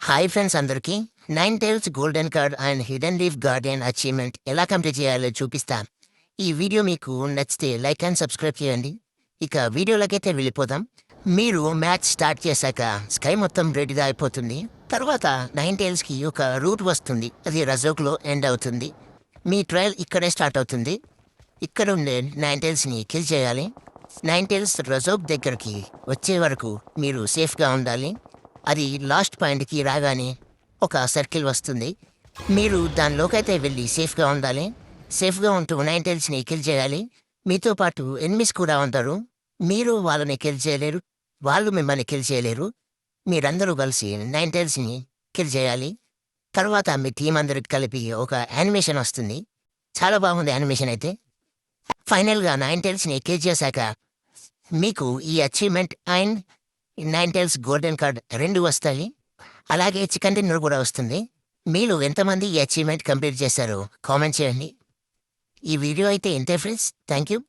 Hi friends అందరికీ 9 tiles golden card and hidden leaf garden achievement ఎలా complete చేయాలో చూపిస్తా. ఈ వీడియో మీకు నచ్చితే లైక్ అండ్ సబ్స్క్రైబ్ చేయండి. ఇక వీడియోలకైతే వెళ్ళిపోదాం. మీరు మ్యాచ్ స్టార్ట్ చేశాక స్కై మొత్తం రెడీగా అయిపోతుంది. తర్వాత 9 టైల్స్కి ఒక రూట్ వస్తుంది. అది రజోక్లో ఎండ్ అవుతుంది. మీ ట్రయల్ ఇక్కడే స్టార్ట్ అవుతుంది. ఇక్కడ ఉండే 9 టైల్స్ని కిల్ చేయాలి. 9 టైల్స్ రజోక్ దగ్గరికి వచ్చే వరకు మీరు సేఫ్గా ఉండాలి. అది లాస్ట్ పాయింట్కి రాగానే ఒక సర్కిల్ వస్తుంది. మీరు దానిలోకైతే వెళ్ళి సేఫ్గా ఉండాలి. సేఫ్గా ఉంటూ 9 టైల్స్ని కిల్ చేయాలి. మీతో పాటు ఎనిమిస్ కూడా ఉంటారు. మీరు వాళ్ళని కిల్ చేయలేరు, వాళ్ళు మిమ్మల్ని కిల్ చేయలేరు. మీరందరూ కలిసి 9 టైల్స్ని కిల్ చేయాలి. తర్వాత మీ టీం అందరికి కలిపి ఒక యానిమేషన్ వస్తుంది. చాలా బాగుంది యానిమేషన్ అయితే. ఫైనల్గా 9 టైల్స్ని కిల్ చేశాక మీకు ఈ achievement and 9 tiles golden card 2 వస్తాయి. అలాగే చికెన్ డిన్నర్ కూడా వస్తుంది. మీరు ఎంతమంది ఈ అచీవ్మెంట్ కంప్లీట్ చేశారో కామెంట్ చేయండి. ఈ వీడియో అయితే ఇంతే ఫ్రెండ్స్. Thank you.